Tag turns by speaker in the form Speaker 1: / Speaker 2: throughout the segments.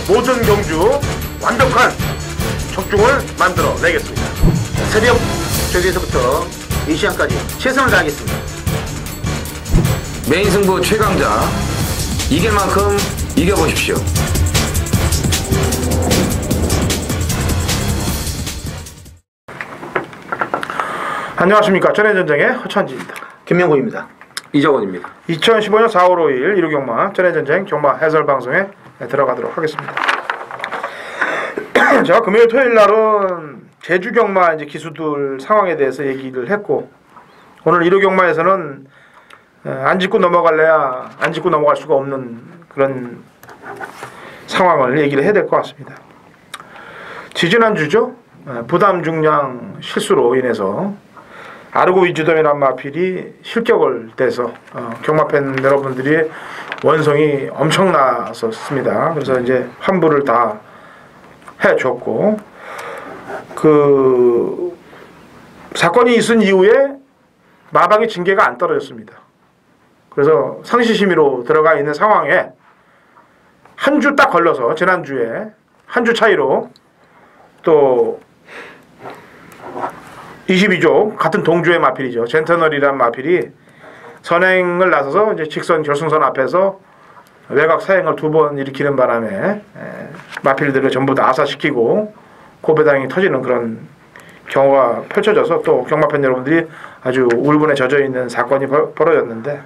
Speaker 1: 모든 경주 완벽한 적중을 만들어 내겠습니다.
Speaker 2: 새벽 저기에서부터 이 시간까지 최선을 다하겠습니다.
Speaker 3: 메인 승부 최강자 이길 만큼 이겨보십시오.
Speaker 1: 안녕하십니까. 전해전쟁의 허찬지입니다.
Speaker 2: 김명곤입니다.
Speaker 3: 이정원입니다.
Speaker 1: 2015년 4월 5일 1호 경마 전해전쟁 경마 해설방송에 들어가도록 하겠습니다. 제가 금요일 토요일 날은 제주 경마 이제 기수들 상황에 대해서 얘기를 했고, 오늘 1호 경마에서는 안 짚고 넘어갈래야 안 짚고 넘어갈 수가 없는 그런 상황을 얘기를 해야 될 것 같습니다. 지지난주죠. 부담 중량 실수로 인해서 아르고 위주덤이라는 마필이 실격을 떼서 경마팬 여러분들이 원성이 엄청났었습니다. 그래서 이제 환불을 다 해줬고, 그 사건이 있은 이후에 마방의 징계가 안 떨어졌습니다. 그래서 상시심의로 들어가 있는 상황에 한 주 딱 걸려서 지난주에 한 주 차이로 또 22조 같은 동주의 마필이죠. 젠터널이라는 마필이 선행을 나서서 이제 직선 결승선 앞에서 외곽 사행을 2번 일으키는 바람에 마필들을 전부 다 아사시키고 고배당이 터지는 그런 경우가 펼쳐져서 또 경마팬 여러분들이 아주 울분에 젖어 있는 사건이 벌어졌는데,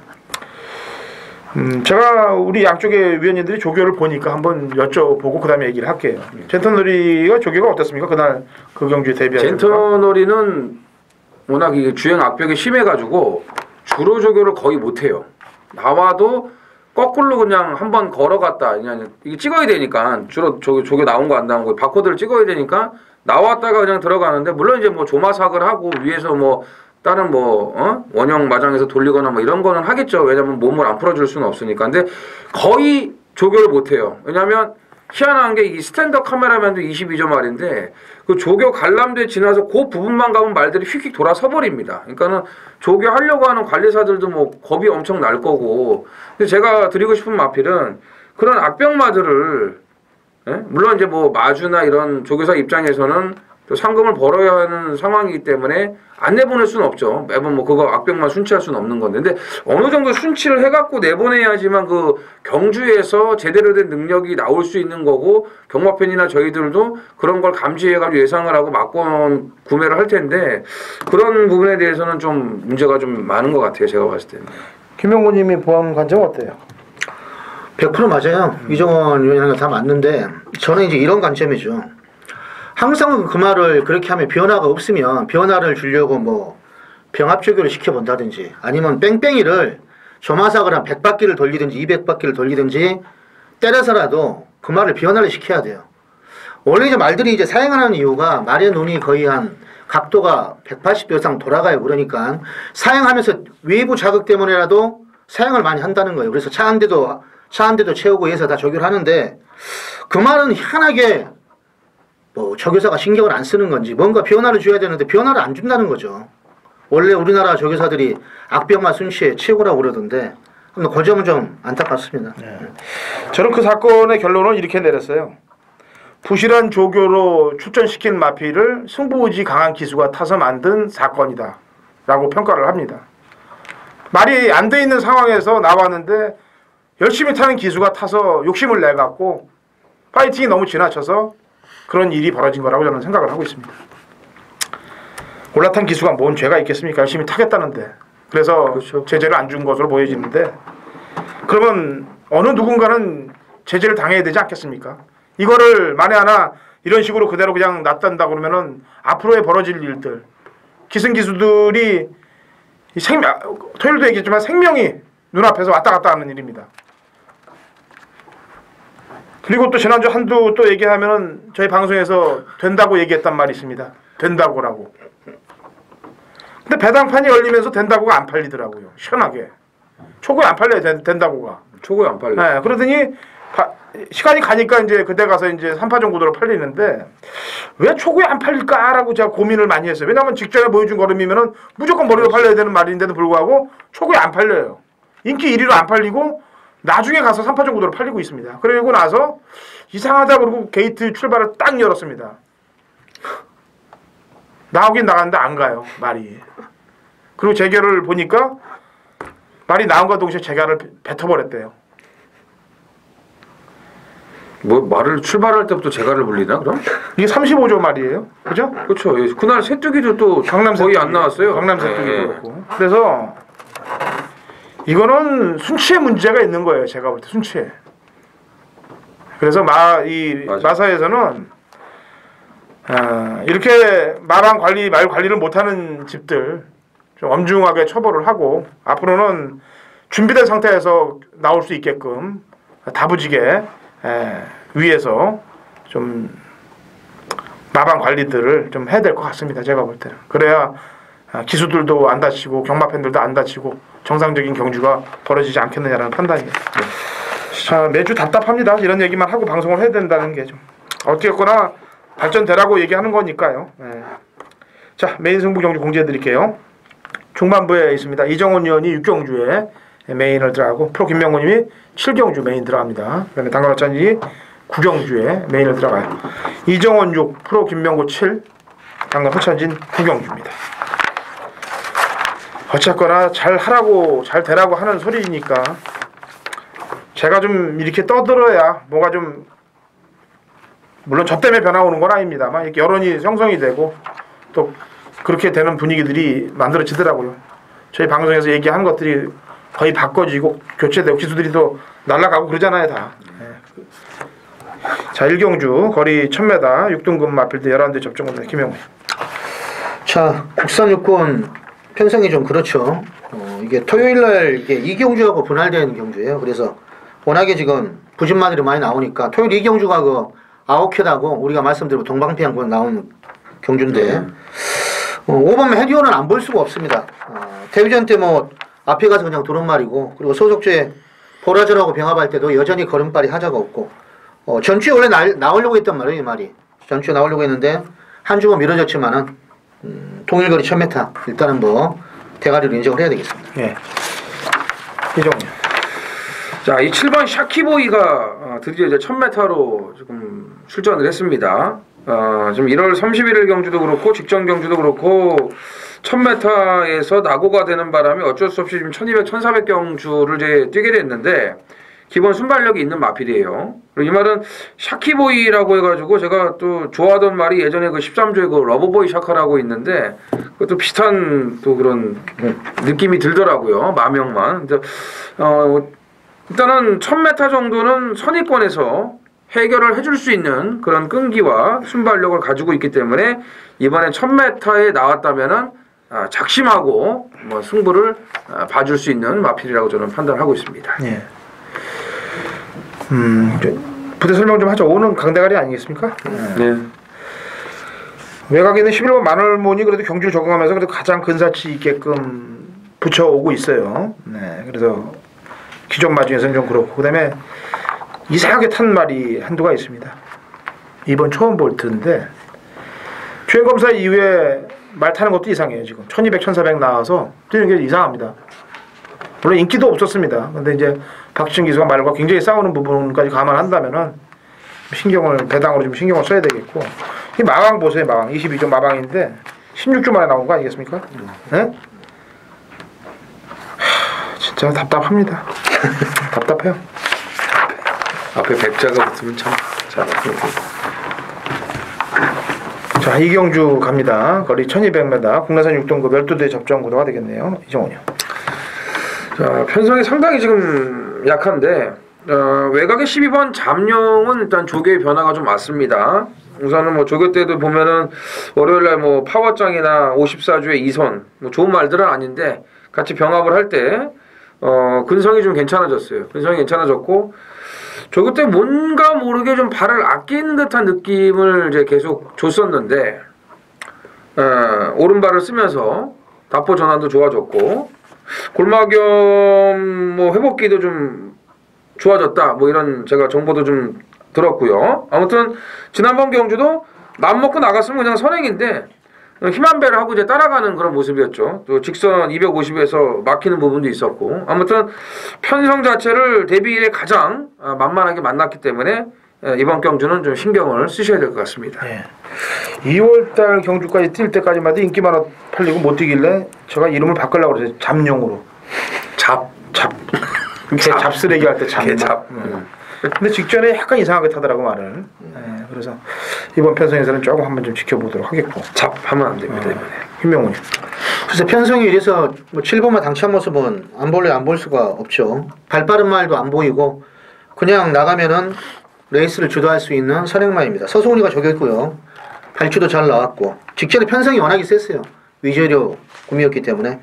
Speaker 1: 제가 우리 양쪽의 위원님들이 조교를 보니까 한번 여쭤보고 그 다음에 얘기를 할게요. 젠터놀이가 조교가 어땠습니까? 그날 그 경주에 대비하는.
Speaker 3: 젠터놀이는 워낙 이게 주행 압력이 심해가지고 주로 조교를 거의 못해요. 나와도 거꾸로 그냥 한번 걸어갔다. 그냥 이게 찍어야 되니까 주로 조교 나온 거 안 나온 거 바코드를 찍어야 되니까 나왔다가 그냥 들어가는데, 물론 이제 뭐 조마삭을 하고 위에서 뭐 다른 뭐 원형 마장에서 돌리거나 뭐 이런 거는 하겠죠. 왜냐면 몸을 안 풀어줄 수는 없으니까. 근데 거의 조교를 못해요. 왜냐면 희한한 게 이 스탠더 카메라맨도 22점 말인데 그 조교 관람대 지나서 그 부분만 가면 말들이 휙휙 돌아서 버립니다. 그러니까는 조교 하려고 하는 관리사들도 뭐 겁이 엄청 날 거고. 근데 제가 드리고 싶은 마필은 그런 악병마들을, 물론 이제 뭐 마주나 이런 조교사 입장에서는 또 상금을 벌어야 하는 상황이기 때문에 안 내보낼 수는 없죠. 매번 뭐 그거 악병만 순치할 수는 없는 건데, 근데 어느 정도 순치를 해갖고 내보내야지만 그 경주에서 제대로 된 능력이 나올 수 있는 거고, 경마팬이나 저희들도 그런 걸 감지해가지고 예상을 하고 막권 구매를 할 텐데, 그런 부분에 대해서는 좀 문제가 좀 많은 것 같아요. 제가 봤을 때는.
Speaker 1: 김명곤님이 보험 관점 어때요?
Speaker 2: 100% 맞아요. 이정원 위원이랑 다 맞는데, 저는 이제 이런 관점이죠. 항상 그 말을 그렇게 하면 변화가 없으면 변화를 주려고 뭐 병합조교를 시켜본다든지, 아니면 뺑뺑이를 조마삭을 한 100바퀴를 돌리든지 200바퀴를 돌리든지 때려서라도 그 말을 변화를 시켜야 돼요. 원래 이제 말들이 이제 사행하는 이유가 말의 눈이 거의 한 각도가 180도 이상 돌아가요. 그러니까 사행하면서 외부 자극 때문에라도 사행을 많이 한다는 거예요. 그래서 차 한 대도 채우고 해서 다 조교를 하는데, 그 말은 희한하게 뭐 조교사가 신경을 안 쓰는 건지 뭔가 변화를 줘야 되는데 변화를 안 준다는 거죠. 원래 우리나라 조교사들이 악병마 순시에 최고라고 그러던데, 그 점은 좀 안타깝습니다.
Speaker 1: 저는 그 사건의 결론을 이렇게 내렸어요. 부실한 조교로 출전시킨 마필을 승부의지 강한 기수가 타서 만든 사건이다 라고 평가를 합니다. 말이 안 돼 있는 상황에서 나왔는데 열심히 타는 기수가 타서 욕심을 내갖고 파이팅이 너무 지나쳐서 그런 일이 벌어진 거라고 저는 생각을 하고 있습니다. 올라탄 기수가 뭔 죄가 있겠습니까? 열심히 타겠다는데. 그래서 그렇죠. 제재를 안 준 것으로 보여지는데, 그러면 어느 누군가는 제재를 당해야 되지 않겠습니까? 이거를 만에 하나 이런 식으로 그대로 그냥 놔둔다 그러면은 앞으로의 벌어질 일들, 기승기수들이 토요일도 얘기했지만 생명이 눈앞에서 왔다 갔다 하는 일입니다. 그리고 또 지난주 한두 또 얘기하면은 저희 방송에서 된다고 얘기했단 말이 있습니다. 된다고라고. 근데 배당판이 열리면서 된다고가 안 팔리더라고요. 시원하게. 초고에 안 팔려요. 된다고가.
Speaker 3: 초고에 안 팔려.
Speaker 1: 네, 그러더니 시간이 가니까 이제 그때 가서 이제 3파전 구도로 팔리는데, 왜 초고에 안 팔릴까라고 제가 고민을 많이 했어요. 왜냐하면 직전에 보여준 걸음이면은 무조건 머리로 팔려야 되는 말인데도 불구하고 초고에 안 팔려요. 인기 1위로 안 팔리고 나중에 가서 3파전 구도로 팔리고 있습니다. 그리고 나서 이상하다 그러고 게이트 출발을 딱 열었습니다. 나오긴 나갔는데 안 가요, 말이. 그리고 재결을 보니까 말이 나온과 동시에 재결을 뱉어버렸대요.
Speaker 3: 뭐 말을 출발할 때부터 재갈을 불리나 그럼?
Speaker 1: 이게 35조 말이에요. 그죠?
Speaker 3: 그렇죠. 그날 새뚜기도 또
Speaker 1: 강남
Speaker 3: 거의
Speaker 1: 새뚜기.
Speaker 3: 안 나왔어요.
Speaker 1: 강남 새뚜기도
Speaker 3: 네.
Speaker 1: 그렇고. 그래서 이거는 순치에 문제가 있는 거예요. 제가 볼 때 순치에. 그래서
Speaker 3: 맞아.
Speaker 1: 마사에서는 이렇게 말 관리를 못하는 집들 좀 엄중하게 처벌을 하고 앞으로는 준비된 상태에서 나올 수 있게끔 다부지게 위에서 좀 마방 관리들을 좀 해야 될 것 같습니다. 제가 볼 때는. 그래야 기수들도 안 다치고 경마 팬들도 안 다치고 정상적인 경주가 벌어지지 않겠느냐라는 판단이에요. 매주 답답합니다. 이런 얘기만 하고 방송을 해야 된다는 게 좀 어떻게거나 발전되라고 얘기하는 거니까요. 자, 메인 승부 경주 공지해 드릴게요. 중반부에 있습니다. 이정원 의원이 6경주에 메인을 들어가고 프로 김명곤님이 7경주 메인 들어갑니다. 그다음에 당근어찬이 9경주에 메인을 들어가요. 이정원 6, 프로 김명곤 7, 당근 허찬진 9경주입니다. 어쨌거나 잘 하라고 잘 되라고 하는 소리니까 제가 좀 이렇게 떠들어야 뭐가 좀 물론 저 때문에 변화 오는 건 아닙니다만 이렇게 여론이 형성이 되고 또 그렇게 되는 분위기들이 만들어지더라고요. 저희 방송에서 얘기하는 것들이 거의 바꿔지고 교체되고 기수들이 또 날아가고 그러잖아요 다. 자 1경주 거리 1000m 6등급 마필드 11대 접종입니다. 김영훈.
Speaker 2: 자, 국산 육군 편성이 좀 그렇죠. 이게 토요일날 이게 2경주하고 분할되는 경주예요. 그래서 워낙에 지금 부진마들이 많이 나오니까 토요일 2경주가 그 아웃캣하고 우리가 말씀드린 동방피항권 나온 경주인데 5번 헤디오는 안 볼 수가 없습니다. 데뷔전 때 뭐 앞에 가서 그냥 도는 말이고 그리고 소속주에 보라전하고 병합할 때도 여전히 걸음발이 하자가 없고 전주에 원래 나오려고 했단 말이에요. 이 말이 전주에 나오려고 했는데 한 주가 미뤄졌지만은 동일거리 1000m 일단은 뭐 대가리로 인정을 해야 되겠습니다.
Speaker 1: 예. 이정훈.
Speaker 3: 자, 이 7번 샤키보이가 드디어 이제 1000m로 지금 출전을 했습니다. 지금 1월 31일 경주도 그렇고 직전 경주도 그렇고 1000m에서 낙오가 되는 바람에 어쩔 수 없이 지금 1200, 1400 경주를 이제 뛰게 됐는데 기본 순발력이 있는 마필이에요. 그리고 이 말은 샤키보이라고 해가지고 제가 또 좋아하던 말이 예전에 그 13조에 그 러버보이 샤카라고 있는데 그것도 비슷한 또 그런 느낌이 들더라고요. 마명만. 근데 일단은 1000m 정도는 선의권에서 해결을 해줄 수 있는 그런 끈기와 순발력을 가지고 있기 때문에 이번에 1000m에 나왔다면은 작심하고 뭐 승부를 봐줄 수 있는 마필이라고 저는 판단하고 있습니다.
Speaker 1: 예. 부대 설명 좀 하죠. 오는 강대가리 아니겠습니까?
Speaker 3: 네.
Speaker 1: 외곽에 있는 11번 마늘몬이 그래도 경주를 적응하면서 그래도 가장 근사치 있게끔 붙여오고 있어요. 네. 그래서 기존 마중에서는 좀 그렇고 그다음에 이상하게 탄 말이 한두가 있습니다. 이번 처음 볼트인데 주행검사 이후에 말 타는 것도 이상해요. 지금 1200, 1400 나와서 뛰는 게 이상합니다. 물론 인기도 없었습니다. 근데 이제 박지훈 기수가 말과 굉장히 싸우는 부분까지 감안한다면은 배당으로 좀 신경을 써야 되겠고 이 마방 보세요. 마방 22조 마방인데 16주 만에 나온 거 아니겠습니까? 네? 진짜 답답합니다. 답답해요.
Speaker 3: 앞에 백자가 붙으면 참 잘.
Speaker 1: 자 이경주 갑니다. 거리 1200m 국내산 6등급 12대 접종 구도가 되겠네요. 이정훈이요.
Speaker 3: 자, 편성이 상당히 지금 약한데 외곽의 12번 잠룡은 일단 조교의 변화가 좀 왔습니다. 우선은 뭐 조교 때도 보면은 월요일날 뭐 파워장이나 54주의 2선 뭐 좋은 말들은 아닌데 같이 병합을 할 때 근성이 좀 괜찮아졌어요. 근성이 괜찮아졌고 조교 때 뭔가 모르게 좀 발을 아끼는 듯한 느낌을 이제 계속 줬었는데 오른발을 쓰면서 답보 전환도 좋아졌고 골마겸 뭐 회복기도 좀 좋아졌다 뭐 이런 제가 정보도 좀 들었고요. 아무튼 지난번 경주도 맘 먹고 나갔으면 그냥 선행인데 힘한 배를 하고 이제 따라가는 그런 모습이었죠. 또 직선 250에서 막히는 부분도 있었고 아무튼 편성 자체를 데뷔 이래 가장 만만하게 만났기 때문에 이번 경주는 좀 신경을 쓰셔야 될 것 같습니다.
Speaker 1: 예. 2월달 경주까지 뛸 때까지만 해도 인기만 팔리고 못 뛰길래 제가 이름을 바꾸려고 그랬어요. 잡용으로. 잡. 잡쓰레기 할 때 잡.
Speaker 3: 개잡.
Speaker 1: 근데 직전에 약간 이상하게 타더라고 말을. 예, 그래서 이번 편성에서는 조금 한번 좀 지켜보도록 하겠고.
Speaker 3: 잡하면 안 됩니다. 이번에.
Speaker 1: 김명훈이.
Speaker 2: 그래서 편성이 이래서 뭐 7번만 당찬 모습은 안 볼 수가 없죠. 발빠른 말도 안 보이고 그냥 나가면은 레이스를 주도할 수 있는 선행마입니다. 서승훈이가 저겼고요. 발주도 잘 나왔고 직전에 편성이 워낙에 셌어요. 위저료 구미였기 때문에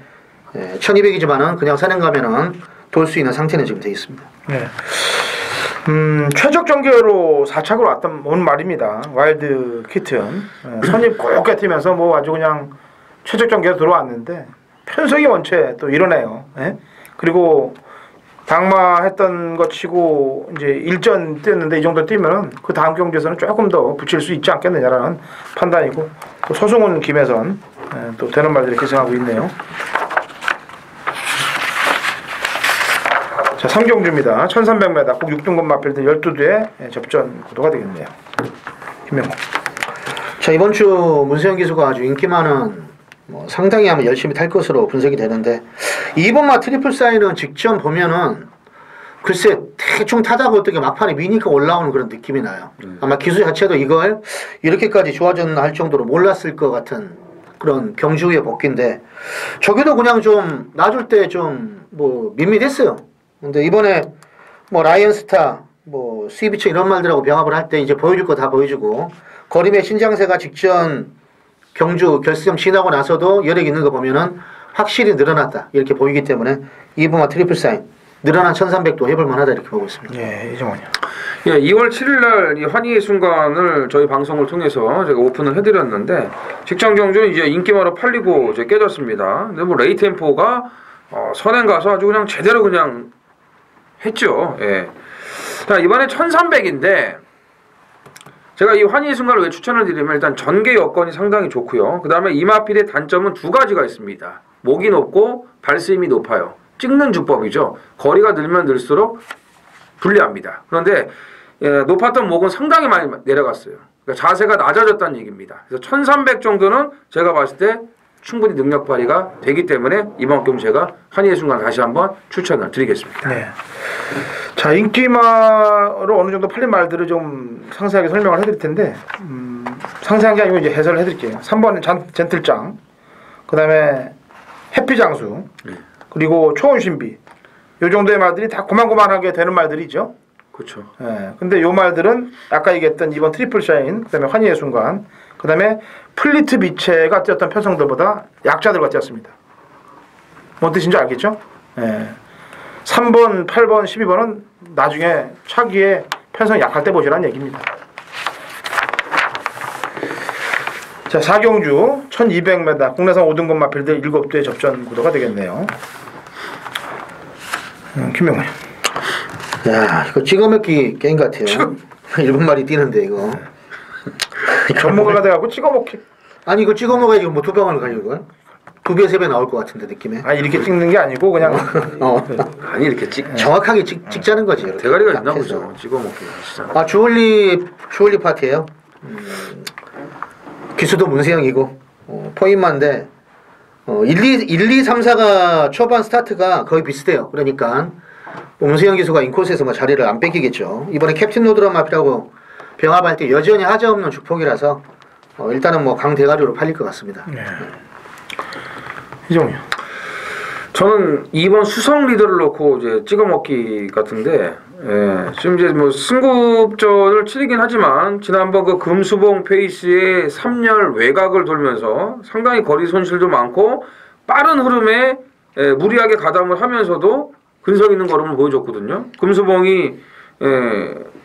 Speaker 2: 1200이지만은 그냥 선행 가면은 돌 수 있는 상태는 지금 돼 있습니다.
Speaker 1: 네. 최적 전개로 4착으로 왔던 온 말입니다. 와일드 키튼 선입 곱게 튀면서 뭐 아주 그냥 최적 전개로 들어왔는데 편성이 원체 또 이러네요. 예? 그리고 당마했던 것 치고 이제 일전 뛰었는데 이 정도 뛰면은 그 다음 경주에서는 조금 더 붙일 수 있지 않겠느냐라는 판단이고 또 서승훈, 김혜선 또 되는 말들이 계승하고 있네요. 자, 3경주입니다. 1300m 꼭 6등급 마필들 12대의 접전 구도가 되겠네요. 김명호.
Speaker 2: 자, 이번 주 문세영 기수가 아주 인기 많은 상당히 아마 열심히 탈 것으로 분석이 되는데 2번마 트리플 사인은 직전 보면은 글쎄 대충 타다가 어떻게 막판에 미니까 올라오는 그런 느낌이 나요. 아마 기수 자체도 이걸 이렇게까지 좋아졌나 할 정도로 몰랐을 것 같은 그런 경주의 복귀인데 저기도 그냥 좀 놔줄 때 좀 뭐 밋밋했어요. 근데 이번에 뭐 라이언스타 뭐 스위비처 이런 말들하고 병합을 할 때 이제 보여줄 거 다 보여주고 거림의 신장세가 직전 경주 결승 지나고 나서도 여력 있는 거 보면은 확실히 늘어났다 이렇게 보이기 때문에 이번마 트리플 사인 늘어난 1300도 해볼 만하다 이렇게 보고 있습니다.
Speaker 1: 예, 이정원이요.
Speaker 3: 예, 2월 7일날 이 환희의 순간을 저희 방송을 통해서 제가 오픈을 해드렸는데 직전 경주는 이제 인기마로 팔리고 이제 깨졌습니다. 근데 뭐 레이 템포가 선행 가서 아주 그냥 제대로 그냥 했죠. 예. 자, 이번에 1300인데 제가 이 환희의 순간을 왜 추천을 드리면 일단 전개 여건이 상당히 좋고요. 그 다음에 이마필의 단점은 두 가지가 있습니다. 목이 높고 발스힘이 높아요. 찍는 주법이죠. 거리가 늘면 늘수록 불리합니다. 그런데 높았던 목은 상당히 많이 내려갔어요. 그러니까 자세가 낮아졌다는 얘기입니다. 그래서 1300 정도는 제가 봤을 때 충분히 능력 발휘가 되기 때문에 이번 경우 제가 환희의 순간 다시 한번 추천을 드리겠습니다.
Speaker 1: 네. 자, 인기마로 어느 정도 팔린 말들을 좀 상세하게 설명을 해드릴 텐데 상세한 게 아니고 이제 해설을 해드릴게요. 3번은 젠틀장, 그 다음에 해피장수, 그리고 초원신비. 요 정도의 말들이 다 고만고만하게 되는 말들이죠.
Speaker 3: 그렇죠.
Speaker 1: 예. 근데 요 말들은 아까 얘기했던 이번 트리플 샤인, 그 다음에 환희의 순간, 그 다음에 플리트 비체가 뛰었던 편성들보다 약자들과 뛰었습니다. 뭔 뜻인지 알겠죠? 예. 3번, 8번, 12번은 나중에 차기에 편성이 약할 때 보시라는 얘기입니다. 자, 4경주 1200m 국내산 5등급 마필들 7대의 접전 구도가 되겠네요. 김명훈.
Speaker 2: 야, 이거 찍어먹기 게임 같아요. 일본 말이 뛰는데 이거.
Speaker 1: 전문가가 돼갖고 찍어먹기.
Speaker 2: 아니 이거 찍어먹어야지 뭐 두 병을 가지고 이걸? 2배, 3배 나올 것 같은데 느낌에.
Speaker 1: 아, 이렇게 찍는 게 아니고 그냥
Speaker 3: 아니 이렇게
Speaker 2: 정확하게 찍자는 거지. 이렇게.
Speaker 3: 대가리가
Speaker 2: 딱
Speaker 3: 있나
Speaker 2: 해서.
Speaker 3: 보죠. 찍어먹기 진짜.
Speaker 2: 아, 주얼리 파티예요. 기수도 문세영이고 포인마인데 1, 2, 3, 4가 초반 스타트가 거의 비슷해요. 그러니까 문세영 기수가 인코스에서 뭐 자리를 안 뺏기겠죠. 이번에 캡틴 노드런 마피라고 병합할 때 여전히 하자없는 축폭이라서 일단은 뭐 강 대가리로 팔릴 것 같습니다.
Speaker 1: 네. 이종이요.
Speaker 3: 저는 2번 수성 리더를 놓고 이제 찍어먹기 같은데, 지금 이제 뭐 승급전을 치르긴 하지만 지난번 그 금수봉 페이스의 3열 외곽을 돌면서 상당히 거리 손실도 많고 빠른 흐름에 무리하게 가담을 하면서도 근성 있는 걸음을 보여줬거든요. 금수봉이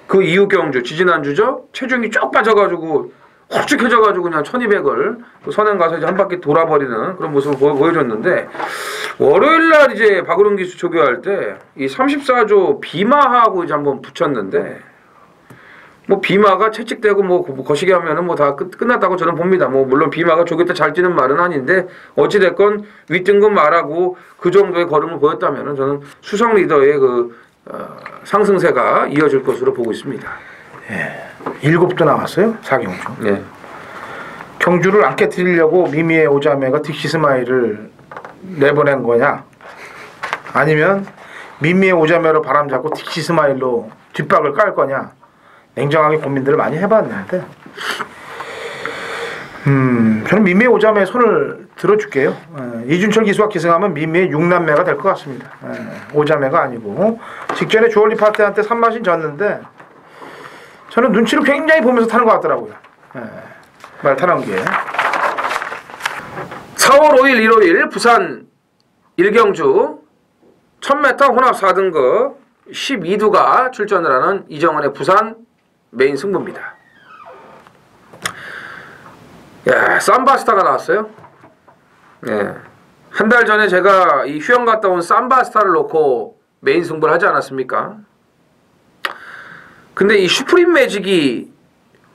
Speaker 3: 그 이후 경주 지지난주죠. 체중이 쭉 빠져가지고 홀쭉해져가지고 그냥 1200을 선행 가서 이제 한 바퀴 돌아버리는 그런 모습을 보여줬는데 월요일날 이제 박으름 기수 조교할 때 이 34조 비마하고 이제 한번 붙였는데 뭐 비마가 채찍대고 뭐 거시기 하면은 뭐 다 끝났다고 저는 봅니다. 뭐 물론 비마가 조개 때 잘 뛰는 말은 아닌데 어찌 됐건 윗등급 말하고 그 정도의 걸음을 보였다면은 저는 수성 리더의 그 상승세가 이어질 것으로 보고 있습니다.
Speaker 1: 예. 7도 나왔어요. 4경주.
Speaker 3: 네.
Speaker 1: 경주를 안 깨뜨리려고 미미의 오자매가 딕시 스마일을 내보낸 거냐? 아니면 미미의 오자매로 바람 잡고 딕시 스마일로 뒷박을 깔 거냐? 냉정하게 고민들을 많이 해봤는데 저는 미미의 오자매의 손을 들어줄게요. 이준철 기수가 기승하면 미미의 6남매가 될 것 같습니다. 오자매가 아니고 직전에 주얼리 파트한테 3마신 졌는데 저는 눈치를 굉장히 보면서 타는 것 같더라고요. 말 타는 게
Speaker 3: 4월 5일 일요일 부산 일경주 1000m 혼합 4등급 12두가 출전을 하는 이정원의 부산 메인 승부입니다. 야, 삼바스타가 나왔어요. 예. 한 달 전에 제가 이 휴양 갔다 온 삼바스타를 놓고 메인 승부를 하지 않았습니까? 근데 이 슈프림 매직이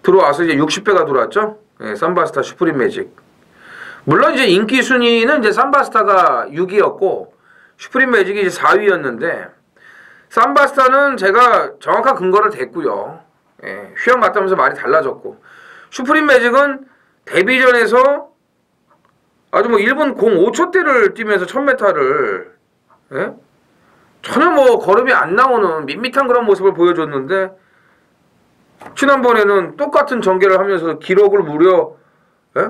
Speaker 3: 들어와서 이제 60배가 들어왔죠. 예, 삼바스타 슈프림 매직. 물론 이제 인기 순위는 이제 삼바스타가 6위였고 슈프림 매직이 이제 4위였는데 삼바스타는 제가 정확한 근거를 댔고요. 예, 휴양 갔다 오면서 말이 달라졌고 슈프림 매직은 데뷔전에서 아주 뭐 1분 05초대를 뛰면서 1000m를 예? 전혀 뭐 걸음이 안 나오는 밋밋한 그런 모습을 보여줬는데 지난번에는 똑같은 전개를 하면서 기록을 무려 예?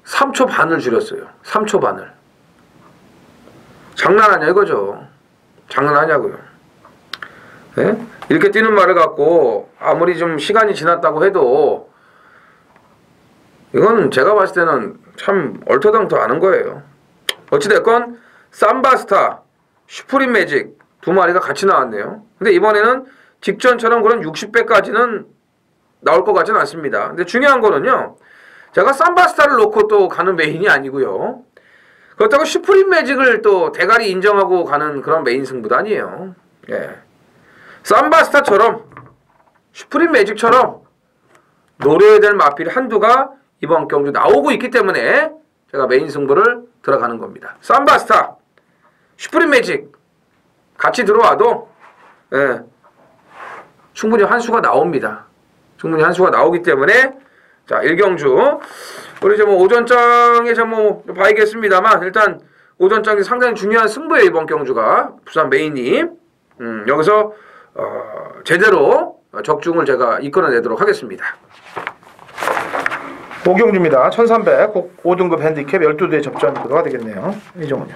Speaker 3: 3초 반을 줄였어요. 3초 반을. 장난하냐 이거죠. 장난하냐고요. 예? 이렇게 뛰는 말을 갖고 아무리 좀 시간이 지났다고 해도 이건 제가 봤을 때는 참 얼토당토 않은 거예요. 어찌됐건 삼바스타, 슈프림 매직 두 마리가 같이 나왔네요. 근데 이번에는 직전처럼 그런 60배까지는 나올 것 같지는 않습니다. 근데 중요한 거는요. 제가 삼바스타를 놓고 또 가는 메인이 아니고요. 그렇다고 슈프림 매직을 또 대가리 인정하고 가는 그런 메인 승부도 아니에요. 예. 삼바스타처럼 슈프림 매직처럼 노려야 될 마필 한두가 이번 경주 나오고 있기 때문에 제가 메인 승부를 들어가는 겁니다. 삼바스타, 슈프림 매직 같이 들어와도 예, 충분히 한 수가 나옵니다. 충분히 한 수가 나오기 때문에 자, 일경주 우리 이제 뭐 오전장에 좀 뭐 봐야겠습니다만 일단 오전장이 상당히 중요한 승부예요. 이번 경주가 부산 메인이 여기서 제대로 적중을 제가 이끌어내도록 하겠습니다.
Speaker 1: 5경주입니다. 1300 5등급 핸디캡 12대 접전 구도가 되겠네요. 이정훈이요.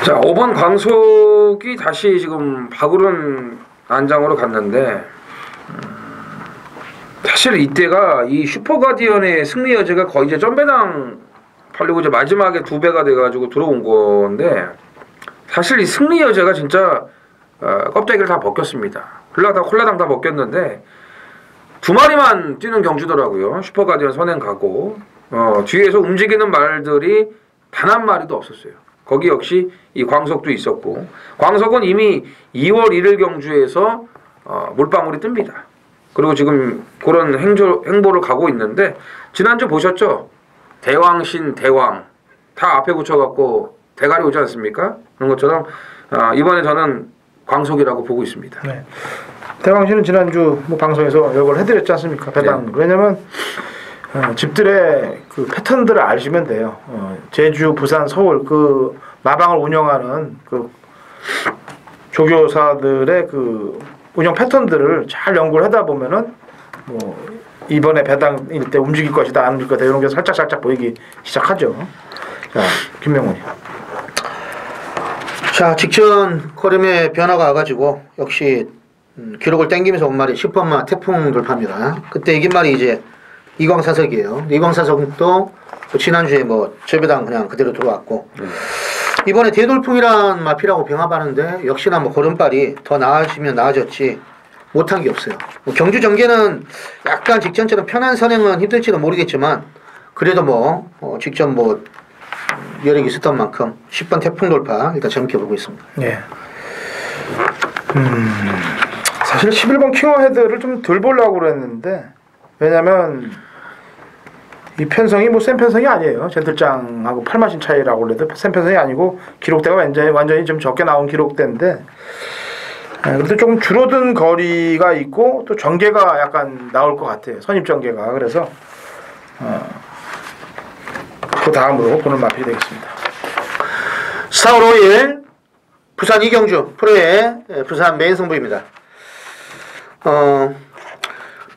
Speaker 3: 자, 5번 광속이 다시 지금 박우른 안장으로 갔는데 사실 이때가 이 슈퍼가디언의 승리 여지가 거의 이제 점배당 팔리고 이제 마지막에 2배가 돼가지고 들어온 건데 사실 이 승리 여지가 진짜 껍데기를 다 벗겼습니다. 홀라당 다 벗겼는데 두 마리만 뛰는 경주더라고요. 슈퍼가디언 선행 가고 뒤에서 움직이는 말들이 단 한 마리도 없었어요. 거기 역시 이 광석도 있었고 광석은 이미 2월 1일 경주에서 물방울이 뜹니다. 그리고 지금 그런 행보를 가고 있는데 지난주 보셨죠? 대왕신 대왕 다 앞에 붙여갖고 대가리 오지 않습니까? 그런 것처럼 이번에 저는 광석이라고 보고 있습니다.
Speaker 1: 네. 대왕씨는 지난주 뭐 방송에서 요걸 해드렸지 않습니까? 배당. 네. 왜냐면 집들의 그 패턴들을 아시면 돼요. 제주, 부산, 서울 그 마방을 운영하는 그 조교사들의 그 운영 패턴들을 잘 연구를 하다 보면은 뭐 이번에 배당일 때 움직일 것이다 안 움직일 거다 이런 게 살짝 보이기 시작하죠. 자, 김명훈이.
Speaker 2: 자, 직전 걸음에 변화가 와가지고 역시 기록을 땡기면서 온 말이 10번마 태풍 돌파입니다. 그때 이긴 말이 이제 이광사석이에요. 이광사석도 지난주에 뭐 절배당 그냥 그대로 들어왔고 이번에 대돌풍이란 마피라고 병합하는데 역시나 뭐 걸음발이 더 나아지면 나아졌지 못한 게 없어요. 뭐 경주 전개는 약간 직전처럼 편한 선행은 힘들지도 모르겠지만 그래도 뭐 직전 뭐 여력이 있었던 만큼 10번 태풍 돌파 일단 재밌게 보고 있습니다.
Speaker 1: 예. 사실 11번 킹어 헤드를 좀 덜 보려고 그랬는데 왜냐면 이 편성이 뭐 센 편성이 아니에요. 젠틀장하고 8마신 차이라고 그래도 센 편성이 아니고 기록대가 완전히 좀 적게 나온 기록대인데 그래도 조금 줄어든 거리가 있고 또 전개가 약간 나올 것 같아요. 선입 전개가. 그래서 그 다음으로 보는 마필이 되겠습니다.
Speaker 2: 4월 5일 부산 이경주 프로의 부산 메인 승부입니다.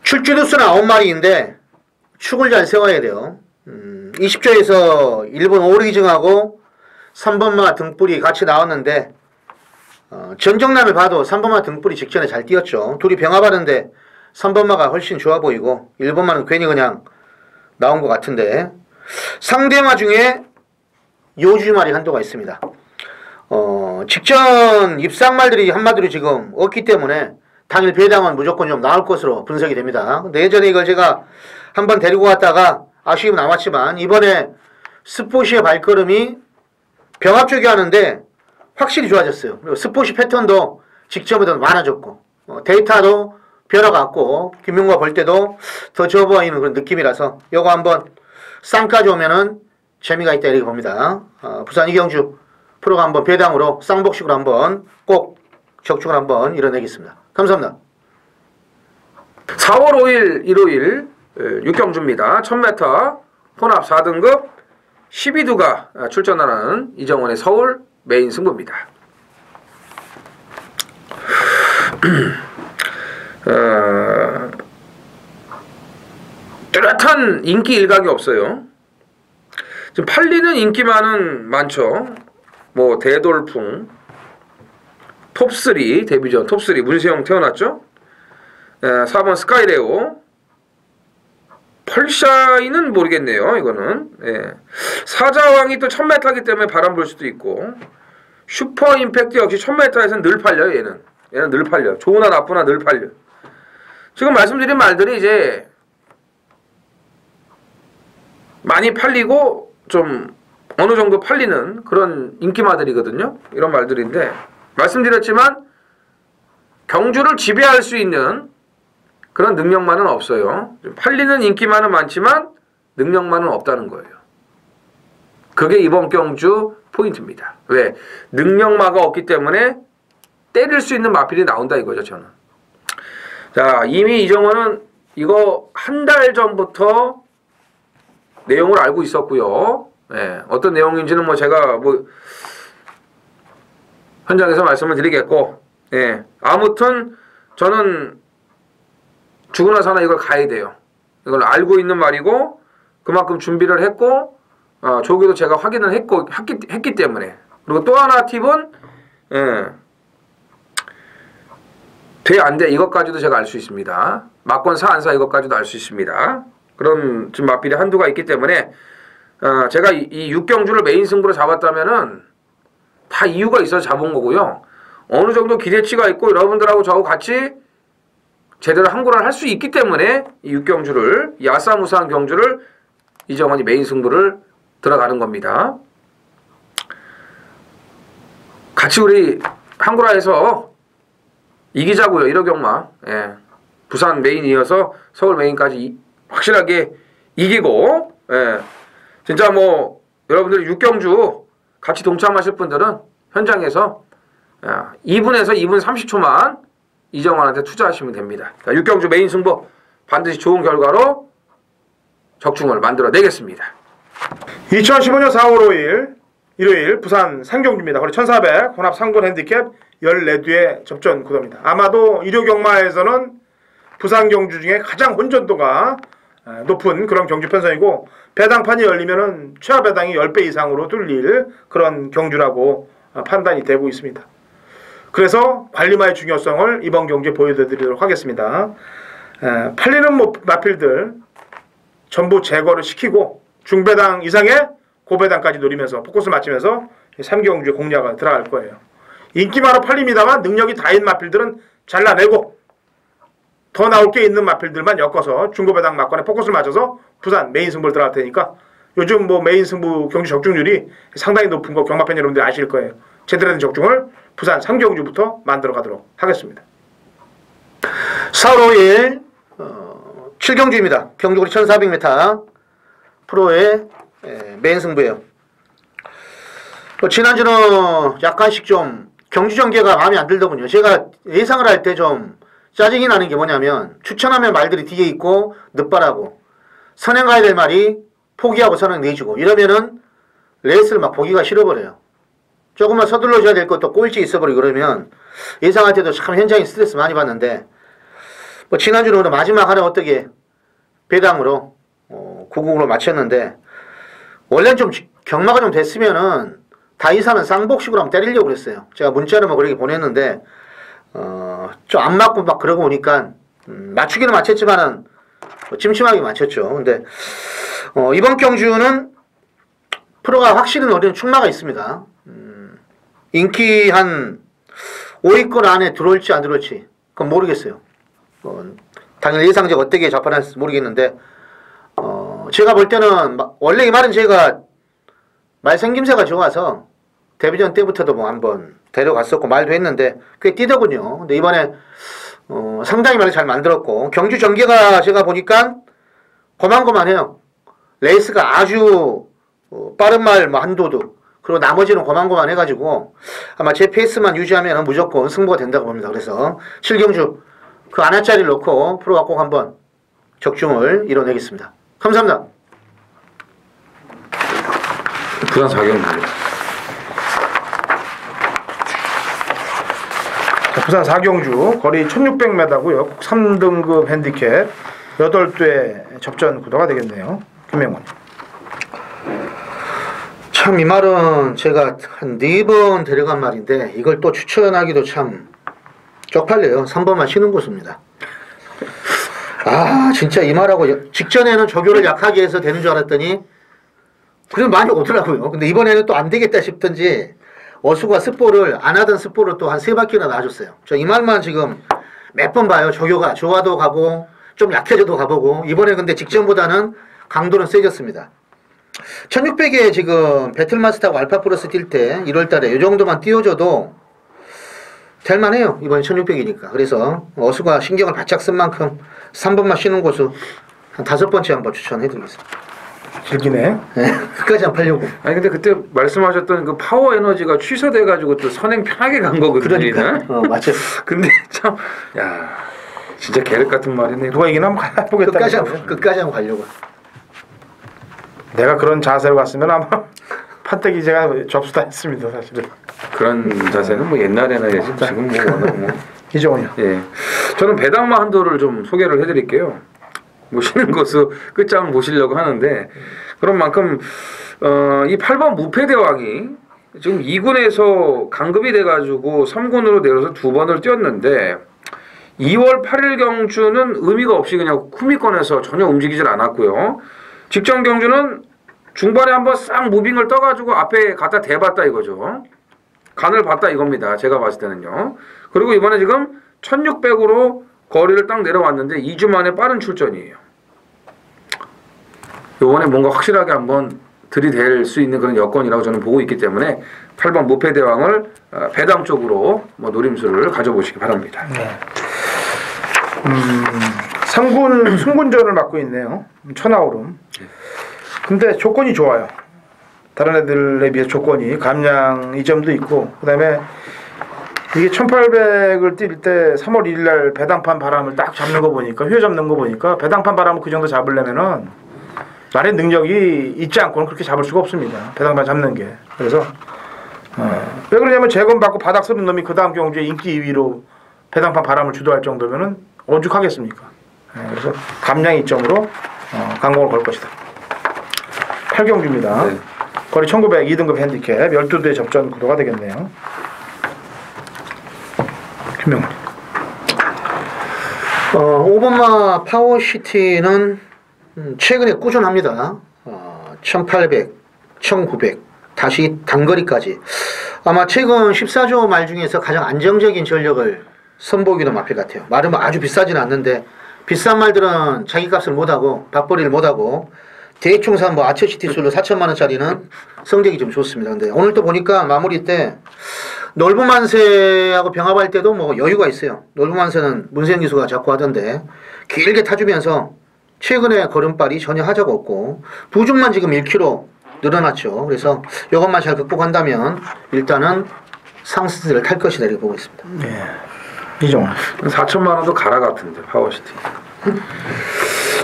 Speaker 2: 출주두수는 9마리인데 축을 잘 세워야 돼요. 20조에서 일본 오리징하고 3번마 등불이 같이 나왔는데 전정남을 봐도 3번마 등불이 직전에 잘 뛰었죠. 둘이 병합하는데 3번마가 훨씬 좋아 보이고 1번마는 괜히 그냥 나온 것 같은데 상대마 중에 요주말이 한도가 있습니다. 직전 입상말들이 한마디로 지금 없기 때문에 당일 배당은 무조건 좀 나올 것으로 분석이 됩니다. 근데 예전에 이걸 제가 한번 데리고 갔다가 아쉬움은 남았지만 이번에 스포시의 발걸음이 병합쪽이 하는데 확실히 좋아졌어요. 그리고 스포시 패턴도 직전보다 많아졌고 데이터도 변화가 같고 김용과 볼 때도 더 좋아 보이는 그런 느낌이라서 요거 한번 쌍까지 오면은 재미가 있다 이렇게 봅니다. 부산 이경주 프로가 한번 배당으로 쌍복식으로 한번 꼭 적중을 한번 이뤄내겠습니다. 감사합니다.
Speaker 3: 4월 5일 일요일 육경주입니다. 1000m 혼합 4등급 12두가 출전하는 이정원의 서울 메인 승부입니다. 뚜렷한 인기 일각이 없어요. 지금 팔리는 인기만은 많죠. 뭐 대돌풍, 톱3 데뷔전 톱3 문세영 태어났죠. 4번 스카이레오, 펄샤이는 모르겠네요. 이거는 사자왕이 또 1000m이기 때문에 바람 불 수도 있고 슈퍼 임팩트 역시 1000m에서는 늘 팔려요. 얘는 늘 팔려. 좋으나 나쁘나 늘 팔려. 지금 말씀드린 말들이 이제 많이 팔리고 좀 어느 정도 팔리는 그런 인기마들이거든요. 이런 말들인데 말씀드렸지만 경주를 지배할 수 있는 그런 능력만은 없어요. 팔리는 인기만은 많지만 능력만은 없다는 거예요. 그게 이번 경주 포인트입니다. 왜? 능력마가 없기 때문에 때릴 수 있는 마필이 나온다 이거죠, 저는. 자, 이미 이정원은 이거 한 달 전부터 내용을 알고 있었고요. 어떤 내용인지는 뭐 제가 뭐 현장에서 말씀을 드리겠고, 아무튼 저는 죽으나 사나 이걸 가야 돼요. 이걸 알고 있는 말이고 그만큼 준비를 했고 조교도 제가 확인을 했기 때문에. 그리고 또 하나 팁은 돼 안 돼 이것까지도 제가 알 수 있습니다. 막권 사 안 사 이것까지도 알 수 있습니다. 그런 지금 마필이 한두가 있기 때문에 제가 이 육경주를 메인 승부로 잡았다면은 다 이유가 있어서 잡은 거고요. 어느 정도 기대치가 있고 여러분들하고 저하고 같이 제대로 항구를 할 수 있기 때문에 이 육경주를 이 아싸무사한 경주를 이정원이 메인 승부를 들어가는 겁니다. 같이 우리 항구라에서 이기자고요. 1호 경마. 부산 메인이어서 서울 메인까지 확실하게 이기고 진짜 뭐 여러분들 육경주 같이 동참하실 분들은 현장에서 2분에서 2분 30초만 이정환한테 투자하시면 됩니다. 자, 육경주 메인 승부 반드시 좋은 결과로 적중을 만들어내겠습니다.
Speaker 1: 2015년 4월 5일 일요일 부산 상경주입니다. 거리 1400 혼합 상권 핸디캡 14뒤의 접전 구도입니다. 아마도 일요 경마에서는 부산 경주 중에 가장 혼전도가 높은 그런 경주 편성이고 배당판이 열리면은 최하 배당이 10배 이상으로 뚫릴 그런 경주라고 판단이 되고 있습니다. 그래서 관리마의 중요성을 이번 경주에 보여드리도록 하겠습니다. 팔리는 마필들 전부 제거를 시키고 중배당 이상의 고배당까지 노리면서 포커스 맞추면서 3경주에 공략을 들어갈 거예요. 인기마로 팔립니다만 능력이 다인 마필들은 잘라내고 더 나올 게 있는 마필들만 엮어서 중고배당 막권에 포커스를 맞춰서 부산 메인 승부를 들어갈 테니까 요즘 뭐 메인 승부 경주 적중률이 상당히 높은 거 경마팬 여러분들이 아실 거예요. 제대로 된 적중을 부산 상경주부터 만들어 가도록 하겠습니다.
Speaker 2: 4월 5일 7경주입니다. 경주거리 1400m 프로의 메인 승부예요. 지난주는 약간씩 좀 경주 전개가 마음에 안 들더군요. 제가 예상을 할 때 좀 짜증이 나는 게 뭐냐면 추천하면 말들이 뒤에 있고 늦바라고 선행 가야 될 말이 포기하고 선행 내주고 이러면은 레이스를 막 보기가 싫어버려요. 조금만 서둘러줘야 될 것도 꼴찌 있어버리고 그러면 예상할 때도 참 현장에 스트레스 많이 받는데 뭐 지난주는 마지막 하나 어떻게 배당으로 9국으로 마쳤는데 원래는 좀 경마가 좀 됐으면은 다이사는 쌍복식으로 한번 때리려고 그랬어요. 제가 문자로 뭐 그렇게 보냈는데 좀 안 맞고 막 그러고 오니까 맞추기는 맞췄지만은 찜찜하게 맞췄죠. 근데 이번 경주는 프로가 확실히 노리는 충마가 있습니다. 인기 한 5위권 안에 들어올지 안 들어올지 그건 모르겠어요. 당연히 예상적 어떻게 접근할지 모르겠는데 제가 볼 때는 원래 이 말은 제가 말 생김새가 좋아서 데뷔전 때부터도 뭐 한번 데려갔었고 말도 했는데 꽤 뛰더군요. 근데 이번에 상당히 말을 잘 만들었고 경주 전개가 제가 보니까 고만고만해요. 레이스가 아주 빠른 말 뭐 한도도 그리고 나머지는 고만고만 해가지고 아마 제 페이스만 유지하면 무조건 승부가 된다고 봅니다. 그래서 7경주 그 안한자리를 놓고 프로가 꼭 한번 적중을 이뤄내겠습니다. 감사합니다.
Speaker 3: 부산 4경주.
Speaker 1: 부산 4경주 거리 1600m고요. 3등급 핸디캡 8대 접전 구도가 되겠네요. 김명원.
Speaker 2: 참 이 말은 제가 한 4번 데려간 말인데 이걸 또 추천하기도 참 쪽팔려요. 3번만 쉬는 곳입니다. 아 진짜 이 말하고 직전에는 조교를 약하게 해서 되는 줄 알았더니 그래도 많이 오더라고요. 근데 이번에는 또 안 되겠다 싶던지 어수가 스포를 안 하던 스포를 또 한 3바퀴나 놔줬어요. 저 이 말만 지금 몇 번 봐요. 조교가 좋아도 가고 좀 약해져도 가보고 이번에 근데 직전보다는 강도는 세졌습니다. 1600에 지금 배틀마스터하고 알파플러스 뛸 때 1월달에 이 정도만 띄워줘도 될만해요. 이번에 1600이니까. 그래서 어수가 신경을 바짝 쓴 만큼 3번만 쉬는 곳을 한 5번째 한번 추천해드리겠습니다.
Speaker 1: 즐기네.
Speaker 2: 네, 끝까지 안 팔려고.
Speaker 3: 아니 근데 그때 말씀하셨던 그 파워 에너지가 취소돼가지고 또 선행 편하게 간 거거든요.
Speaker 2: 그러니까. 맞죠.
Speaker 3: 근데 참, 야, 진짜 계륵 같은 말이네.
Speaker 1: 누가 이기나 한번 가보겠다.
Speaker 2: 끝까지 한번 가려고.
Speaker 1: 내가 그런 자세로 갔으면 아마 판때기 제가 접수다 했습니다. 사실은.
Speaker 3: 그런 자세는 뭐 옛날에나 해야지 지금 뭐 워낙 뭐.
Speaker 1: 이정훈이요.
Speaker 3: 예, 저는 배당마 한도를 좀 소개를 해드릴게요. 모시는 것을 끝장 보시려고 하는데 그런 만큼 이 8번 무패대왕이 지금 2군에서 강급이 돼가지고 3군으로 내려서 2번을 뛰었는데 2월 8일 경주는 의미가 없이 그냥 후미권에서 전혀 움직이질 않았고요. 직전 경주는 중반에 한번 싹 무빙을 떠가지고 앞에 갖다 대봤다 이거죠. 간을 봤다 이겁니다. 제가 봤을 때는요. 그리고 이번에 지금 1600으로 거리를 딱 내려왔는데 2주 만에 빠른 출전이에요. 이번에 뭔가 확실하게 한번 들이댈 수 있는 그런 여건이라고 저는 보고 있기 때문에 8번 무패대왕을 배당 쪽으로 뭐 노림수를 가져보시기 바랍니다.
Speaker 1: 네. 3군 승군전을 맡고 있네요. 천하오름. 근데 조건이 좋아요. 다른 애들에 비해 조건이 감량 이점도 있고 그다음에 이게 1800을 뛸 때 3월 1일 날 배당판 바람을 딱 잡는 거 보니까 휘어 잡는 거 보니까 배당판 바람을 그 정도 잡으려면은 말의 능력이 있지 않고는 그렇게 잡을 수가 없습니다. 배당판 잡는 게. 그래서 왜 그러냐면 재건 받고 바닥 서는 놈이 그 다음 경주에 인기 2위로 배당판 바람을 주도할 정도면은 오죽하겠습니까? 그래서 감량 이점으로 강공을 걸 것이다. 8경주입니다.
Speaker 3: 네.
Speaker 1: 거리 1900 2등급 핸디캡 12대 접전 구도가 되겠네요. 김명훈.
Speaker 2: 5번마 파워시티는 최근에 꾸준합니다. 1800, 1900 다시 단거리까지 아마 최근 14조 말 중에서 가장 안정적인 전력을 선보이기도 마필 같아요. 말은 아주 비싸진 않는데 비싼 말들은 자기 값을 못하고 밥벌이를 못하고 대충 산 뭐 아처시티 술로 4천만 원짜리는 성적이 좀 좋습니다. 근데 오늘 또 보니까 마무리 때 넓은 만세하고 병합할 때도 뭐 여유가 있어요. 넓은 만세는 문세영 기수가 자꾸 하던데 길게 타주면서 최근에 걸음발이 전혀 하자가 없고 부중만 지금 1kg 늘어났죠. 그래서 이것만 잘 극복한다면 일단은 상승세를 탈 것이다 이렇게 보고 있습니다.
Speaker 1: 네. 이종원.
Speaker 3: 4천만 원도 가라 같은데 파워시티.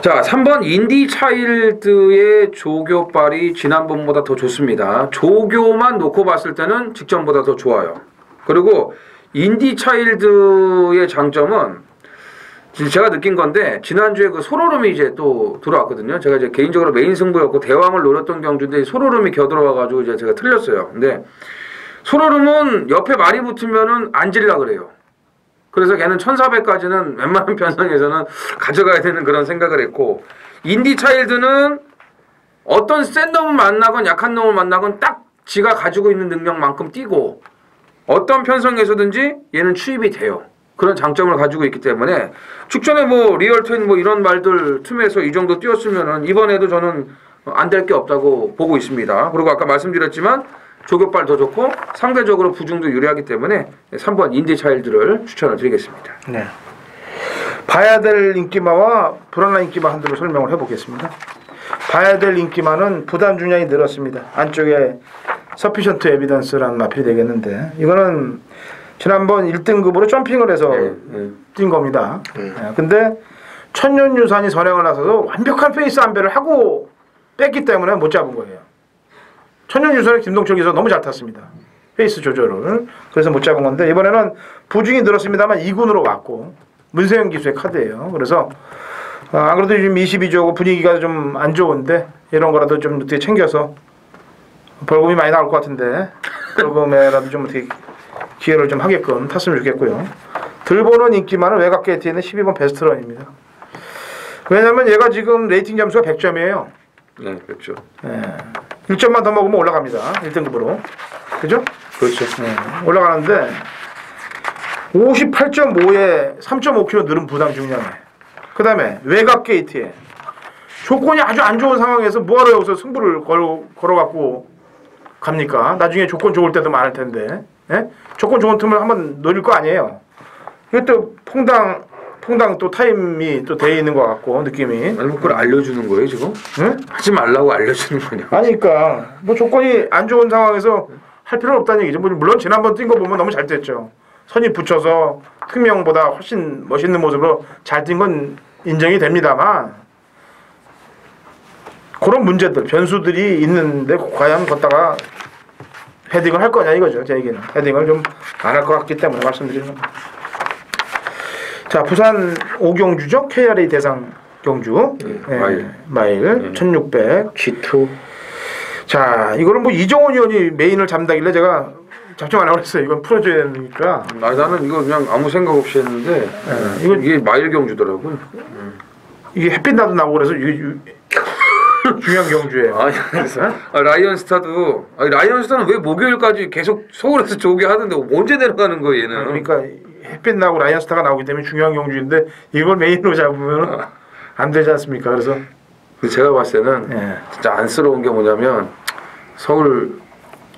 Speaker 3: 자, 3번 인디 차일드의 조교빨이 지난번보다 더 좋습니다. 조교만 놓고 봤을 때는 직전보다 더 좋아요. 그리고 인디 차일드의 장점은 제가 느낀 건데 지난주에 그 소로름이 이제 또 들어왔거든요. 제가 이제 개인적으로 메인 승부였고 대왕을 노렸던 경주인데 소로름이 겨들어와가지고 이제 제가 틀렸어요. 근데 소로름은 옆에 말이 붙으면은 앉으려 그래요. 그래서 걔는 1400까지는 웬만한 편성에서는 가져가야 되는 그런 생각을 했고 인디 차일드는 어떤 센 놈을 만나건 약한 놈을 만나건 딱 지가 가지고 있는 능력만큼 뛰고 어떤 편성에서든지 얘는 추입이 돼요. 그런 장점을 가지고 있기 때문에 직전에 뭐 리얼트윈 뭐 이런 말들 틈에서 이 정도 뛰었으면은 이번에도 저는 안 될 게 없다고 보고 있습니다. 그리고 아까 말씀드렸지만 조교빨 더 좋고 상대적으로 부중도 유리하기 때문에 3번 인디 차일드를 추천을 드리겠습니다.
Speaker 1: 네. 봐야 될 인기마와 불안한 인기마 한두로 설명을 해보겠습니다. 봐야 될 인기마는 부담 중량이 늘었습니다. 안쪽에 서피션트 에비던스라는 마필이 되겠는데 이거는 지난번 1등급으로 점핑을 해서 뛴 겁니다. 근데 천년유산이 선행을 나서서 완벽한 페이스 안배를 하고 뺐기 때문에 못 잡은 거예요. 천년유산의 김동철 기사 너무 잘 탔습니다. 페이스 조절을. 그래서 못 잡은 건데 이번에는 부중이 늘었습니다만 2군으로 왔고 문세영 기수의 카드예요. 그래서 안 그래도 지금 22조고 분위기가 좀 안 좋은데 이런 거라도 좀 어떻게 챙겨서 벌금이 많이 나올 것 같은데 벌금에라도 좀 어떻게 기회를 좀 하게끔 탔으면 좋겠고요. 들보는 인기만은 외곽 게이트에 있는 12번 베스트런입니다. 왜냐면 얘가 지금 레이팅 점수가 100점이에요.
Speaker 3: 네, 그렇죠.
Speaker 1: 네. 1점만 더 먹으면 올라갑니다. 1등급으로. 그죠?
Speaker 3: 그렇죠.
Speaker 1: 네. 올라가는데 58.5에 3.5kg 늘은 부담 중량에 그 다음에 외곽 게이트에 조건이 아주 안 좋은 상황에서 뭐하러 여기서 승부를 걸어갖고 갑니까? 나중에 조건 좋을 때도 많을 텐데 예? 조건 좋은 틈을 한번 노릴 거 아니에요. 이게 또 퐁당 또 타임이 또 돼 있는 것 같고 느낌이.
Speaker 3: 아니 뭐 그걸 알려주는 거예요 지금?
Speaker 1: 응?
Speaker 3: 하지 말라고 알려주는 거냐?
Speaker 1: 아니까 뭐 조건이 안 좋은 상황에서 할 필요는 없다는 얘기죠. 물론 지난번 뛴 거 보면 너무 잘 뛰었죠. 선이 붙여서 특명보다 훨씬 멋있는 모습으로 잘 뛴 건 인정이 됩니다만 그런 문제들 변수들이 있는데 과연 걷다가 헤딩을 할 거냐 이거죠. 제 얘기는 헤딩을 좀 안 할 것 같기 때문에 말씀드리는 겁니다. 자, 부산 오경주죠. KRA 대상 경주. 마일 1600
Speaker 2: G2.
Speaker 1: 자, 이거는 뭐 이정원 의원이 메인을 잡는다길래 제가 작정 안 하고 했어요. 이건 풀어줘야 되니까.
Speaker 3: 나는 이거 그냥 아무 생각 없이 했는데 이게 마일 경주더라고요.
Speaker 1: 이게 햇빛 나도 나고 그래서 이게 중요한 경주예요.
Speaker 3: 아니 그래서 라이언스타도 라이언스타는 왜 목요일까지 계속 서울에서 조기 하는데 언제 내려가는 거예요 얘는?
Speaker 1: 그러니까 햇빛 나고 라이언스타가 나오기 때문에 중요한 경주인데 이걸 메인으로 잡으면 안 되지 않습니까? 그래서
Speaker 3: 제가 봤을 때는 진짜 안쓰러운 게 뭐냐면 서울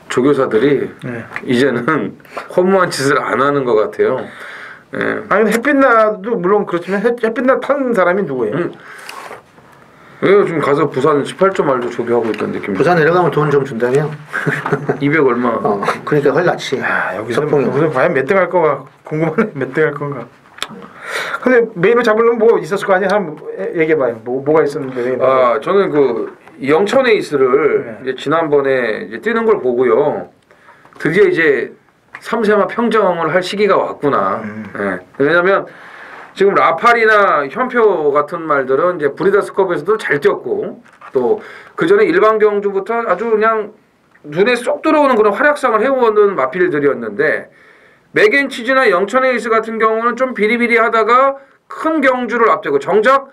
Speaker 3: 조교사들이 이제는 허무한 짓을 안 하는 것 같아요.
Speaker 1: 아니 햇빛 나도 물론 그렇지만 햇빛 나 타는 사람이 누구예요?
Speaker 3: 왜요? 지금 가서 부산 18점 알도 조교하고 있던 느낌.
Speaker 2: 부산 내려가면 돈 좀 준다며?
Speaker 3: 200 얼마?
Speaker 2: 그러니까 헐났지.
Speaker 1: 여기서 과연 몇 등 할 거가 궁금하네. 몇 등 할 건가? 근데 메인을 잡으려면 뭐 있었을 거 아니야? 한번 얘기해봐요. 뭐가 있었는데?
Speaker 3: 저는 그 영천 에이스를 이제 지난번에 이제 뛰는 걸 보고요. 드디어 이제 3세마 평정을 할 시기가 왔구나. 왜냐면 지금 라팔이나 현표 같은 말들은 이제 브리더스컵에서도 잘 뛰었고 또 그 전에 일반 경주부터 아주 그냥 눈에 쏙 들어오는 그런 활약상을 해오는 마필들이었는데 맥앤치즈나 영천 에이스 같은 경우는 좀 비리비리하다가 큰 경주를 앞두고 정작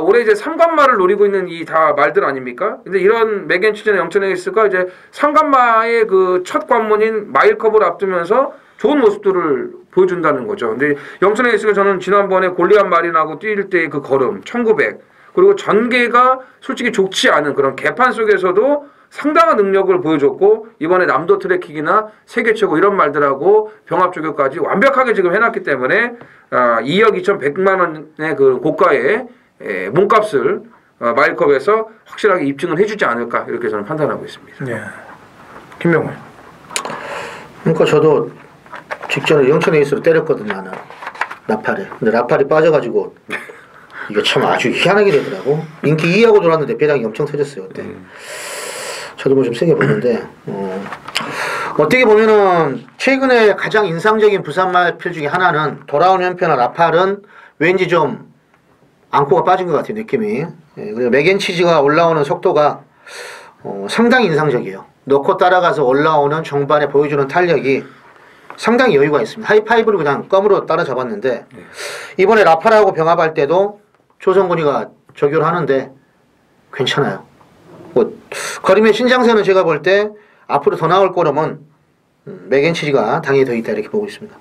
Speaker 3: 올해 이제 삼관마를 노리고 있는 이 다 말들 아닙니까? 근데 이런 맥앤치즈나 영천 에이스가 이제 삼관마의 그 첫 관문인 마일컵을 앞두면서 좋은 모습들을 보여준다는 거죠. 근데 영천 에이스가 저는 지난번에 골리앗 마린하고 뛸 때 그 걸음 1900 그리고 전개가 솔직히 좋지 않은 그런 개판 속에서도 상당한 능력을 보여줬고 이번에 남도 트래킹이나 세계 최고 이런 말들하고 병합 조교까지 완벽하게 지금 해놨기 때문에 2억 2,100만 원의 그 고가의 몸값을 마일컵에서 확실하게 입증을 해주지 않을까 이렇게 저는 판단하고 있습니다.
Speaker 1: 예. 김명훈.
Speaker 2: 그러니까 저도 직전에 영천 에이스로 때렸거든요, 나는. 라팔에. 근데 라팔이 빠져가지고 이게 참 아주 희한하게 되더라고. 인기 2위하고 돌았는데 배당이 엄청 터졌어요, 그때. 저도 뭐 좀 세게 보는데 어떻게 보면은 최근에 가장 인상적인 부산 마필 중에 하나는 돌아온 현표나 라팔은 왠지 좀 앙코가 빠진 것 같아요, 느낌이. 예, 그리고 맥앤치즈가 올라오는 속도가 상당히 인상적이에요. 넣고 따라가서 올라오는 정반에 보여주는 탄력이 상당히 여유가 있습니다. 하이파이브를 그냥 껌으로 따라잡았는데 이번에 라팔하고 병합할 때도 조성근이가 저교를 하는데 괜찮아요. 뭐 거리면 신장세는 제가 볼 때 앞으로 더 나올 거라면 맥앤치즈가 당연히 더 있다 이렇게 보고 있습니다.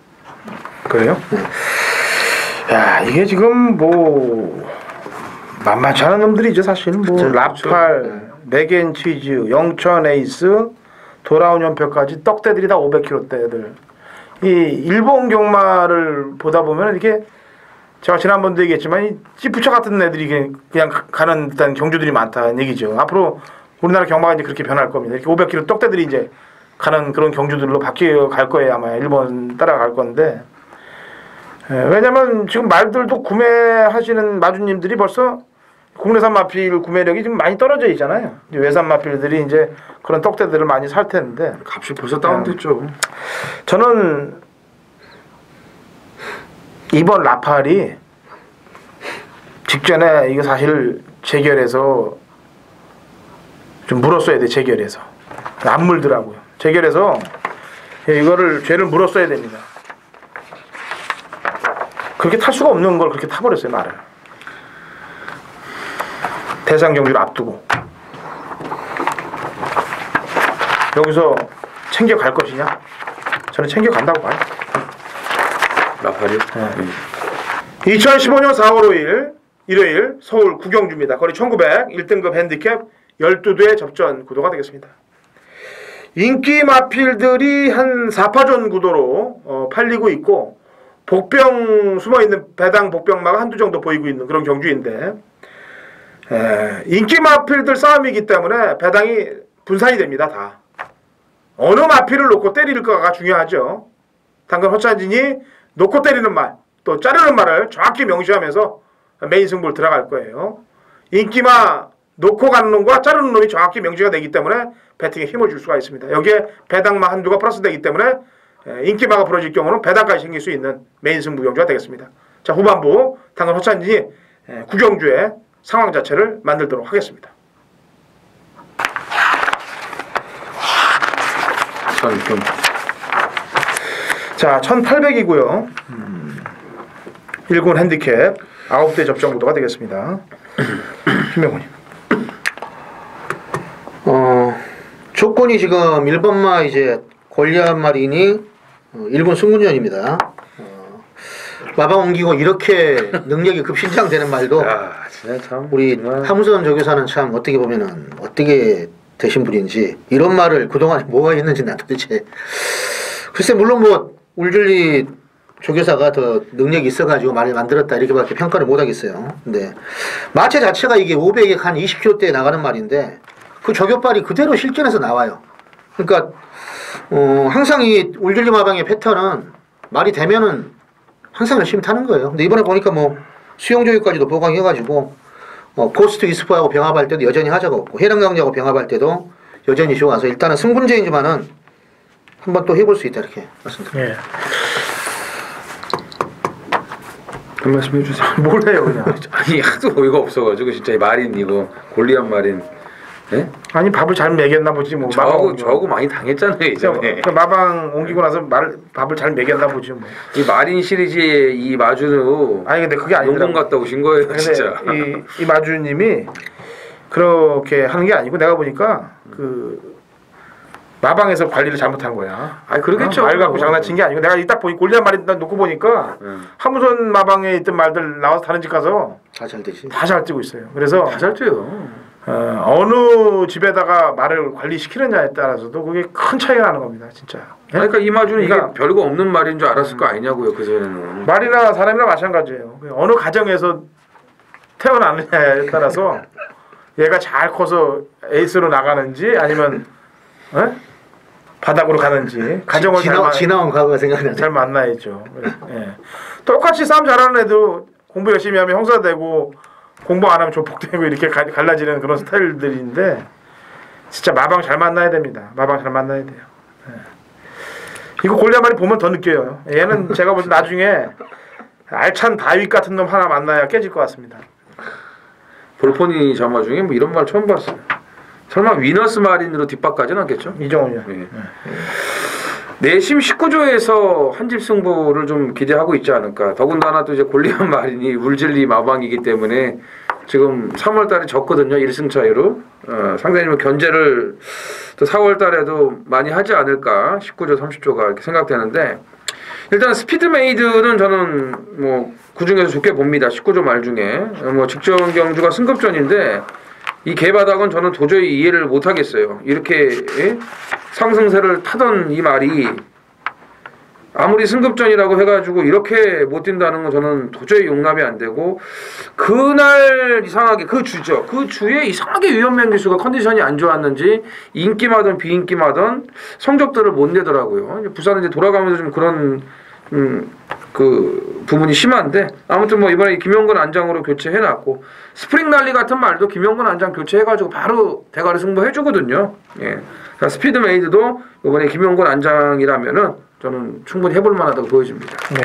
Speaker 1: 그래요?
Speaker 2: 네.
Speaker 1: 야, 이게 지금 뭐 만만치 않은 놈들이죠, 사실. 뭐
Speaker 2: 그쵸,
Speaker 1: 라팔, 맥앤치즈, 영천 에이스, 돌아온 연표까지 떡대들이 다 500kg대들. 이 일본 경마를 보다 보면 이게 제가 지난번도 얘기했지만 이 찌푸차 같은 애들이 그냥 가는 듯한 경주들이 많다는 얘기죠. 앞으로 우리나라 경마가 이제 그렇게 변할 겁니다. 이렇게 500kg 떡대들이 이제 가는 그런 경주들로 바뀌어 갈 거예요. 아마 일본 따라갈 건데. 왜냐면 지금 말들도 구매하시는 마주님들이 벌써 국내산 마필 구매력이 지금 많이 떨어져 있잖아요. 이제 외산 마필들이 이제 그런 떡대들을 많이 살 텐데.
Speaker 3: 값이 벌써 다운됐죠.
Speaker 1: 저는 이번 라팔이 직전에 이거 사실 재결해서 좀 물었어야 돼. 재결해서 안 물더라고요. 재결해서 이거를 죄를 물었어야 됩니다. 그렇게 탈 수가 없는 걸 그렇게 타버렸어요. 말을 대상 경주를 앞두고 여기서 챙겨갈 것이냐? 저는 챙겨간다고 봐요.
Speaker 3: 라팔이요?
Speaker 1: 2015년 4월 5일 일요일 서울 구경주입니다. 거리 1900 1등급 핸디캡 12대 접전 구도가 되겠습니다. 인기 마필들이 한 4파전 구도로 팔리고 있고 복병 숨어있는 배당 복병마가 한두 정도 보이고 있는 그런 경주인데 인기 마필들 싸움이기 때문에 배당이 분산이 됩니다. 다. 어느 마필을 놓고 때릴까가 중요하죠. 당근 허찬진이 놓고 때리는 말, 또 자르는 말을 정확히 명시하면서 메인 승부를 들어갈 거예요. 인기마 놓고 가는 놈과 자르는 놈이 정확히 명시가 되기 때문에 배팅에 힘을 줄 수가 있습니다. 여기에 배당마 한두가 플러스 되기 때문에 인기마가 부러질 경우는 배당까지 생길 수 있는 메인 승부 경주가 되겠습니다. 자, 후반부 당근 허찬진이 구경주의 상황 자체를 만들도록 하겠습니다. 자, 1800이고요. 1군 핸디캡 9대 접전 구도가 되겠습니다. 김명훈님.
Speaker 2: 조건이 지금 1번마 이제 골리앗 마린이 1군 승군전입니다. 마방 옮기고 이렇게 능력이 급신장되는 말도
Speaker 3: 야, 진짜 참
Speaker 2: 우리
Speaker 3: 정말.
Speaker 2: 하무선 조교사는 참 어떻게 보면은 어떻게 되신 분인지 이런 말을 그동안에 뭐가 있는지 난 도대체 글쎄 물론 뭐 울줄리 조교사가 더 능력이 있어가지고 말을 만들었다 이렇게밖에 평가를 못하겠어요. 근데 마체 자체가 이게 500에 한 20kg대에 나가는 말인데 그 저격발이 그대로 실전에서 나와요. 그러니까 항상 이 울줄리 마방의 패턴은 말이 되면은 항상 열심히 타는 거예요. 근데 이번에 보니까 뭐 수영조교까지도 보강해가지고 고스트 이스포하고 병합할 때도 여전히 하자가 없고 해랑강자하고 병합할 때도 여전히 좋아서 일단은 승분제이지만은 한번 또 해볼 수 있다 이렇게 말씀드립니다.
Speaker 1: 예.
Speaker 3: 한 말씀 해주세요.
Speaker 1: 뭘 해요 그냥.
Speaker 3: 아니 하도 어이가 없어가지고 진짜 이 마린 이거 골리앗 마린. 예?
Speaker 1: 아니 밥을 잘 먹였나 보지 뭐.
Speaker 3: 저하고 많이 당했잖아요 이전에.
Speaker 1: 그 마방 옮기고 나서 밥을 잘 먹였나 보지 뭐.
Speaker 3: 이 마린 시리즈의 이 마주는
Speaker 1: 아니 근데 그게
Speaker 3: 농공
Speaker 1: 아니더라고.
Speaker 3: 갔다 오신 거예요
Speaker 1: 근데
Speaker 3: 진짜.
Speaker 1: 이 마주님이 그렇게 하는 게 아니고 내가 보니까 그 마방에서 관리를 잘못한 거야.
Speaker 3: 아니 그러겠죠.
Speaker 1: 말 갖고 장난친 게 아니고 내가 딱 보니 골리앗 말이 놓고 보니까 하무선 마방에 있던 말들 나와서 다른 집 가서
Speaker 2: 다 잘 되지.
Speaker 1: 다 잘 뛰고 있어요. 그래서
Speaker 3: 다 잘 뛰어요.
Speaker 1: 어느 집에다가 말을 관리시키느냐에 따라서도 그게 큰 차이가 나는 겁니다, 진짜.
Speaker 3: 그러니까 이마주는
Speaker 1: 그러니까
Speaker 3: 이게 별거 없는 말인 줄 알았을 거 아니냐고요, 그 전에는.
Speaker 1: 말이나 사람이나 마찬가지예요. 어느 가정에서 태어나느냐에 따라서 얘가 잘 커서 에이스로 나가는지 아니면 바닥으로 가는지 가정을
Speaker 2: 지나온 과거가 생각나네.
Speaker 1: 잘 만나야죠. 예. 똑같이 싸움 잘하는 애도 공부 열심히 하면 형사 되고 공부 안 하면 조폭되고 이렇게 갈라지는 그런 스타일들인데 진짜 마방 잘 만나야 됩니다. 마방 잘 만나야 돼요. 예. 이거 골리앗말이 보면 더 느껴요. 얘는 제가 볼 때 나중에 알찬 다윗 같은 놈 하나 만나야 깨질 것 같습니다.
Speaker 3: 볼포니 자마 중에 뭐 이런 말 처음 봤어요. 설마 위너스 마린으로 뒷박까지는 않겠죠?
Speaker 1: 이정훈이요.
Speaker 3: 네. 내심 19조에서 한집 승부를 좀 기대하고 있지 않을까. 더군다나 또 이제 골리앗 마린이 울질리 마방이기 때문에 지금 3월달에 졌거든요. 1승 차이로. 상당히 좀 견제를 또 4월달에도 많이 하지 않을까. 19조, 30조가 이렇게 생각되는데 일단 스피드메이드는 저는 뭐 그중에서 좋게 봅니다. 19조 말 중에 뭐 직전 경주가 승급전인데 이 개바닥은 저는 도저히 이해를 못하겠어요. 이렇게 상승세를 타던 이 말이 아무리 승급전이라고 해가지고 이렇게 못 뛴다는 건 저는 도저히 용납이 안 되고 그날 이상하게 그 주죠. 그 주에 이상하게 유현명 기수가 컨디션이 안 좋았는지 인기마든 비인기마든 성적들을 못 내더라고요. 부산은 이제 돌아가면서 좀 그런 그 부분이 심한데 아무튼 뭐 이번에 김용근 안장으로 교체해놨고 스프링 랠리 같은 말도 김용근 안장 교체해가지고 바로 대가리 승부해주거든요. 예. 그러니까 스피드메이드도 이번에 김용근 안장이라면은 저는 충분히 해볼 만하다고 보여집니다.
Speaker 1: 네.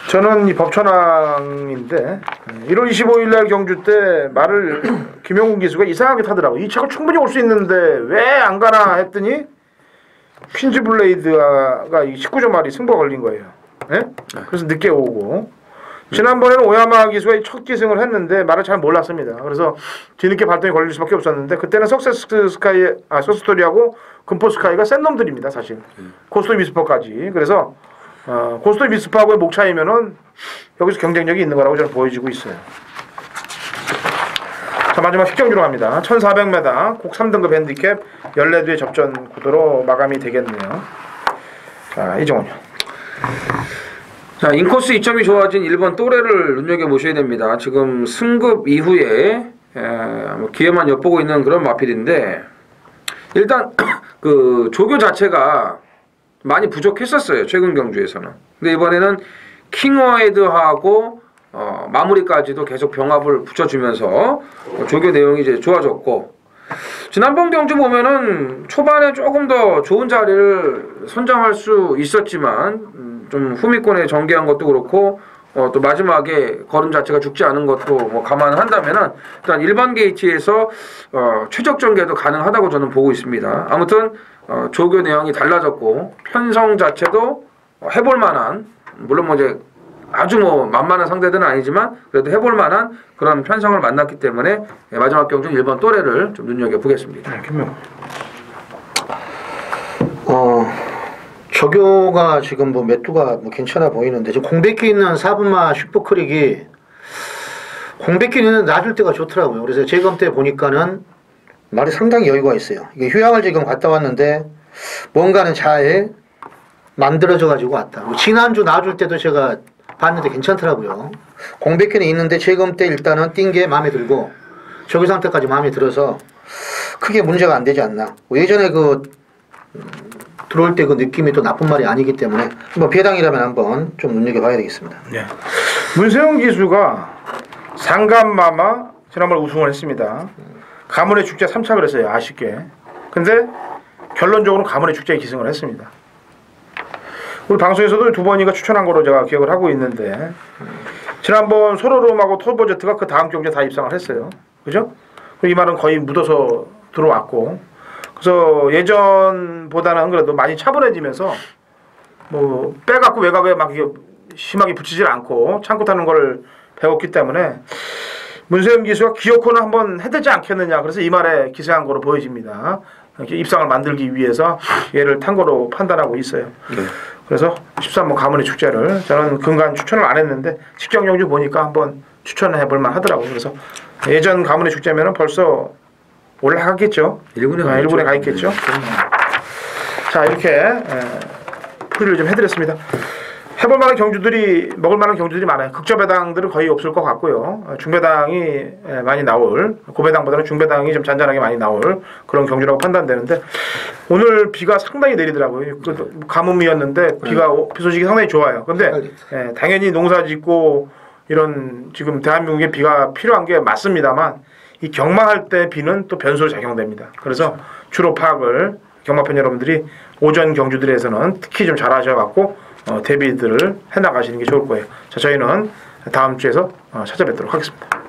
Speaker 1: 저는 이 법천왕인데 1월 25일 날 경주 때 말을 김용근 기수가 이상하게 타더라고. 이 차가 충분히 올 수 있는데 왜 안 가나 했더니 퀸즈 블레이드가 이 19조 말이 승부가 걸린 거예요. 네? 그래서 늦게 오고 지난번에는 오야마 기수가 첫 기승을 했는데 말을 잘 몰랐습니다. 그래서 뒤늦게 발동이 걸릴 수밖에 없었는데 그때는 석스토리하고 금포스카이가 센 놈들입니다. 사실 고스톱 미스퍼까지. 그래서 고스톱 미스퍼하고의 목 차이면은 여기서 경쟁력이 있는 거라고 저는 보여지고 있어요. 자, 마지막 10경주로 갑니다. 1400m 곡 3등급 핸디캡 14두의 접전 구도로 마감이 되겠네요. 자, 이정훈이요.
Speaker 3: 자, 인코스 2점이 좋아진 1번 또래를 눈여겨보셔야 됩니다. 지금 승급 이후에 뭐 기회만 엿보고 있는 그런 마필인데 일단 그 조교 자체가 많이 부족했었어요. 최근 경주에서는. 근데 이번에는 킹워헤드하고 마무리까지도 계속 병합을 붙여주면서 조교 내용이 이제 좋아졌고 지난번 경주 보면은 초반에 조금 더 좋은 자리를 선점할 수 있었지만 좀 후미권에 전개한 것도 그렇고 또 마지막에 걸음 자체가 죽지 않은 것도 뭐 감안한다면은 일단 일반 게이트에서 최적 전개도 가능하다고 저는 보고 있습니다. 아무튼 조교 내용이 달라졌고 편성 자체도 해볼 만한 물론 뭐 이제 아주 뭐 만만한 상대들은 아니지만 그래도 해볼 만한 그런 편성을 만났기 때문에 마지막 경주 1번 또래를 좀 눈여겨보겠습니다.
Speaker 2: 조교가 지금 뭐 매투가 뭐 괜찮아 보이는데 지금 공백기 있는 4분마 슈퍼크릭이 공백기는 놔줄 때가 좋더라고요. 그래서 재검 때 보니까는 말이 상당히 여유가 있어요. 이게 휴양을 지금 갔다 왔는데 뭔가는 잘 만들어져 가지고 왔다. 지난주 놔줄 때도 제가 봤는데 괜찮더라고요. 공백기는 있는데 재검 때 일단은 뛴 게 마음에 들고 조교 상태까지 마음에 들어서 크게 문제가 안 되지 않나. 예전에 그 들어올 때 그 느낌이 또 나쁜 말이 아니기 때문에 뭐 배당이라면 한번 좀 눈여겨봐야 되겠습니다.
Speaker 1: 네. 문세영 기수가 상감마마 지난번 우승을 했습니다. 가문의 축제 3착을 했어요. 아쉽게. 근데 결론적으로 가문의 축제에 기승을 했습니다. 우리 방송에서도 두 번이가 추천한 거로 제가 기억을 하고 있는데 지난번 소로롬하고 터보제트가 그 다음 경주에 다 입상을 했어요. 그죠? 이 말은 거의 묻어서 들어왔고 그래서 예전보다는 그래도 많이 차분해지면서 뭐 빼갖고 외곽에 막 심하게 붙이질 않고 참고 타는 걸 배웠기 때문에 문세영 기수가 기어코는 한번 해되지 않겠느냐 그래서 이 말에 기생한 거로 보여집니다. 입상을 만들기 위해서 얘를 탄 거로 판단하고 있어요.
Speaker 3: 네.
Speaker 1: 그래서 13번 가문의 축제를 저는 근간 추천을 안 했는데 10경경주 보니까 한번 추천해 볼 만 하더라고요. 그래서 예전 가문의 축제면은 벌써 올라갔겠죠.
Speaker 3: 일본에
Speaker 1: 일본에 가 있겠죠. 자, 이렇게 풀이를 좀 해드렸습니다. 해볼 만한 경주들이, 먹을 만한 경주들이 많아요. 극저배당들은 거의 없을 것 같고요. 중배당이 많이 나올, 고배당보다는 중배당이 좀 잔잔하게 많이 나올 그런 경주라고 판단되는데, 오늘 비가 상당히 내리더라고요. 그 가뭄이었는데 비 소식이 상당히 좋아요. 근데 당연히 농사 짓고 이런 지금 대한민국에 비가 필요한 게 맞습니다만, 이 경마할 때 비는 또 변수로 작용됩니다. 그래서 주로 파악을 경마팬 여러분들이 오전 경주들에서는 특히 좀 잘하셔갖고 대비들을 해나가시는 게 좋을 거예요. 자, 저희는 다음 주에서 찾아뵙도록 하겠습니다.